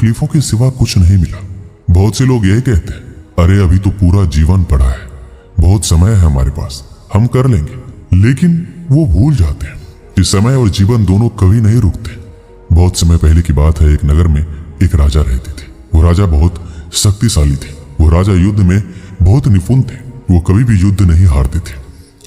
तकलीफों के सिवा कुछ नहीं मिला। बहुत से लोग यही कहते हैं, अरे अभी तो पूरा जीवन पड़ा है, बहुत समय है हमारे पास, हम कर लेंगे। लेकिन वो भूल जाते हैं कि समय और जीवन दोनों कभी नहीं रुकते। बहुत समय पहले की बात है, एक नगर में एक राजा रहते थे। वो राजा बहुत शक्तिशाली थे। वो राजा युद्ध में बहुत निपुण थे। वो कभी भी युद्ध नहीं हारते थे।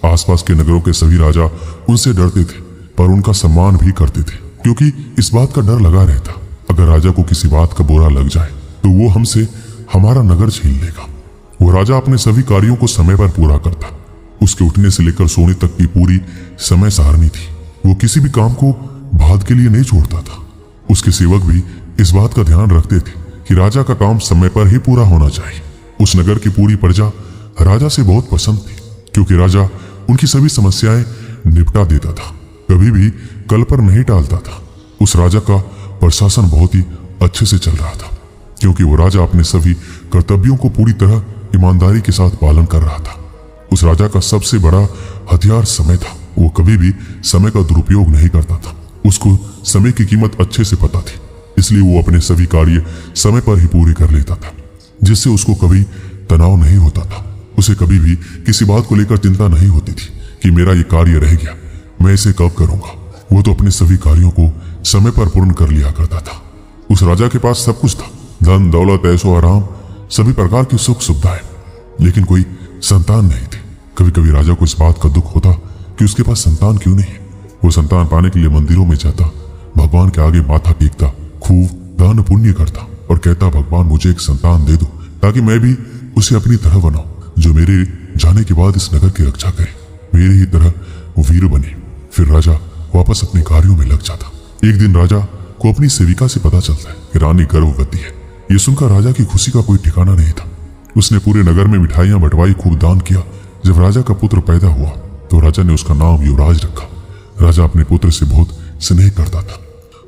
आसपास के नगरों के सभी राजा उनसे डरते थे, पर उनका सम्मान भी करते थे, क्योंकि इस बात का डर लगा रहता, अगर राजा को किसी बात का बुरा लग जाए तो वो हमसे हमारा नगर छीन लेगा। वो राजा अपने सभी कार्यों को समय पर पूरा करता। उसके उठने से लेकर सोने तक की पूरी समय सारणी थी। वो किसी भी काम को बाद के लिए नहीं छोड़ता था। उसके सेवक भी इस बात का ध्यान रखते थे कि राजा का काम समय पर ही पूरा होना चाहिए। उस नगर की पूरी प्रजा राजा से बहुत पसंद थी, क्योंकि राजा उनकी सभी समस्याएं निपटा देता था, कभी भी कल पर नहीं टालता था। उस राजा का प्रशासन बहुत ही अच्छे से चल रहा था, क्योंकि वो राजा अपने सभी कर्तव्यों को पूरी तरह ईमानदारी के साथ पालन कर रहा था। उस राजा का सबसे बड़ा हथियार समय था। वो कभी भी समय का दुरुपयोग नहीं करता था। उसको समय की कीमत अच्छे से पता थी, इसलिए वो अपने सभी कार्य समय पर ही पूरे कर लेता था, जिससे उसको कभी तनाव नहीं होता था। उसे कभी भी किसी बात को लेकर चिंता नहीं होती थी कि मेरा ये कार्य रह गया, मैं इसे कब करूंगा। वो तो अपने सभी कार्यों को समय पर पूर्ण कर लिया करता था। उस राजा के पास सब कुछ था, धन दौलत ऐशो आराम, सभी प्रकार की सुख सुविधाएं, लेकिन कोई संतान नहीं थी। कभी कभी राजा को इस बात का दुख होता कि उसके पास संतान क्यों नहीं है। वो संतान पाने के लिए मंदिरों में जाता, भगवान के आगे माथा टेकता, खूब दान पुण्य करता और कहता, भगवान मुझे एक संतान दे दो, ताकि मैं भी उसे अपनी तरह बनाऊं, जो मेरे जाने के बाद इस नगर की रक्षा करे, मेरे ही तरह वीर बने। फिर राजा वापस अपने कार्यों में लग जाता। एक दिन राजा को अपनी सेविका से पता चलता है कि रानी गर्भवती है। ये सुनकर राजा की खुशी का कोई ठिकाना नहीं था। उसने पूरे नगर में मिठाइयां बंटवाई, खूब दान किया। जब राजा का पुत्र पैदा हुआ तो राजा ने उसका नाम युवराज रखा। राजा अपने पुत्र से बहुत स्नेह करता था।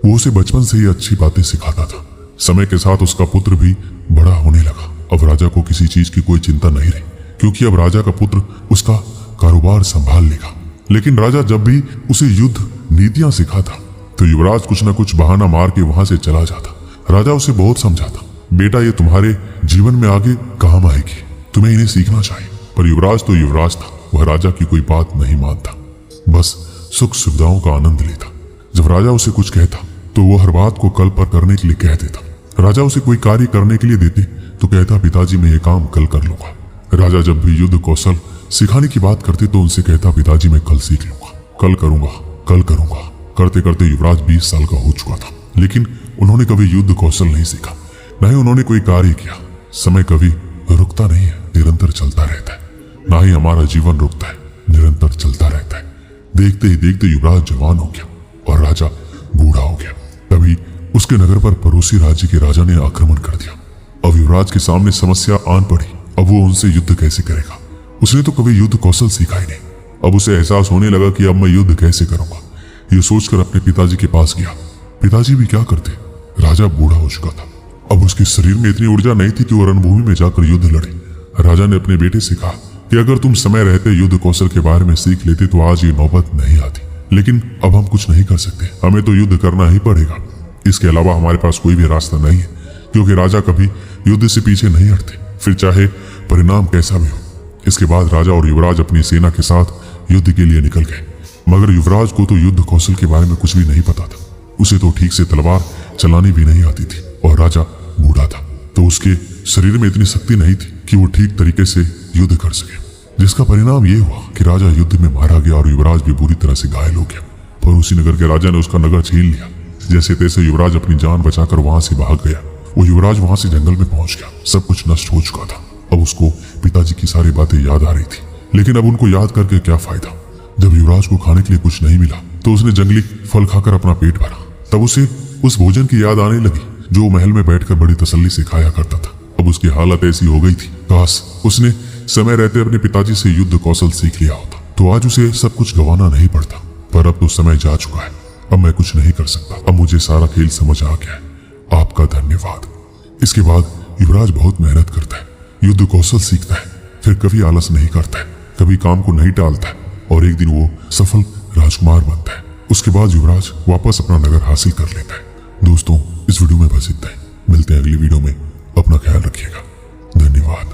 वो उसे बचपन से ही अच्छी बातें सिखाता था। समय के साथ उसका पुत्र भी बड़ा होने लगा। अब राजा को किसी चीज की कोई चिंता नहीं रही, क्योंकि अब राजा का पुत्र उसका कारोबार संभाल लेगा। लेकिन राजा जब भी उसे युद्ध नीतियां सिखाता तो युवराज कुछ न कुछ बहाना मार के वहां से चला जाता। राजा उसे बहुत समझाता, बेटा ये तुम्हारे जीवन में आगे काम आएगी, तुम्हें इन्हें सीखना चाहिए। पर युवराज तो युवराज था, वह राजा की कोई बात नहीं मानता, बस सुख सुविधाओं का आनंद लेता। जब राजा उसे कुछ कहता तो वो हर बात को कल पर करने के लिए कह देता। राजा उसे कोई कार्य करने के लिए देते तो कहता, पिताजी मैं ये काम कल कर लूंगा। राजा जब भी युद्ध कौशल सिखाने की बात करते तो उनसे कहता, पिताजी मैं कल सीख लूंगा, कल करूंगा, कल करूंगा। करते करते युवराज 20 साल का हो चुका था, लेकिन उन्होंने कभी युद्ध कौशल नहीं सीखा, न ही उन्होंने कोई कार्य किया। समय कभी रुकता नहीं है, निरंतर चलता रहता है। ना ही हमारा जीवन रुकता है, निरंतर चलता रहता है। देखते ही देखते युवराज जवान हो गया और राजा बूढ़ा हो गया। तभी उसके नगर पर पड़ोसी राज्य के राजा ने आक्रमण कर दिया। अब युवराज के सामने समस्या आन पड़ी। अब वो उनसे युद्ध कैसे करेगा? उसने तो कभी युद्ध कौशल सीखा ही नहीं। अब उसे एहसास होने लगा कि अब मैं युद्ध कैसे करूंगा। ये सोचकर अपने पिताजी के पास गया। पिताजी भी क्या करते, राजा बूढ़ा हो चुका था। अब उसके शरीर में इतनी ऊर्जा नहीं थी कि वो रणभूमि में जाकर युद्ध लड़े। राजा ने अपने बेटे से कहा कि अगर तुम समय रहते युद्ध कौशल के बारे में सीख लेते तो आज ये नौबत नहीं आती। लेकिन अब हम कुछ नहीं कर सकते, हमें तो युद्ध करना ही पड़ेगा। इसके अलावा हमारे पास कोई भी रास्ता नहीं है, क्योंकि राजा कभी युद्ध से पीछे नहीं हटते, फिर चाहे परिणाम कैसा भी हो। इसके बाद राजा और युवराज अपनी सेना के साथ युद्ध के लिए निकल गए। मगर युवराज को तो युद्ध कौशल के बारे में कुछ भी नहीं पता था। उसे तो ठीक से तलवार चलानी भी नहीं आती थी और राजा बूढ़ा था, तो उसके शरीर में इतनी शक्ति नहीं थी कि वो ठीक तरीके से युद्ध कर सके। जिसका परिणाम ये हुआ कि राजा युद्ध में मारा गया और युवराज भी बुरी तरह से घायल हो गया। पर उसी नगर के राजा ने उसका नगर छीन लिया। जैसे तैसे युवराज अपनी जान बचाकर वहां से भाग गया। वो युवराज वहां से जंगल में पहुंच गया। सब कुछ नष्ट हो चुका था। अब उसको पिताजी की सारी बातें याद आ रही थी, लेकिन अब उनको याद करके क्या फायदा। जब युवराज को खाने के लिए कुछ नहीं मिला तो उसने जंगली फल खाकर अपना पेट भरा। तब उसे उस भोजन की याद आने लगी जो महल में बैठकर बड़ी तसल्ली से खाया करता था। अब उसकी हालत ऐसी हो गई थी, काश उसने समय रहते अपने पिताजी से युद्ध कौशल सीख लिया होता तो आज उसे सब कुछ गंवाना नहीं पड़ता। पर अब तो समय जा चुका है, अब मैं कुछ नहीं कर सकता। अब मुझे सारा खेल समझ आ गया है, आपका धन्यवाद। इसके बाद युवराज बहुत मेहनत करता है, युद्ध कौशल सीखता है, फिर कभी आलस नहीं करता है, कभी काम को नहीं टालता है और एक दिन वो सफल राजकुमार बनता है। उसके बाद युवराज वापस अपना नगर हासिल कर लेता है। दोस्तों, इस वीडियो में बस इतना ही। मिलते अगली वीडियो में। अपना ख्याल रखिएगा।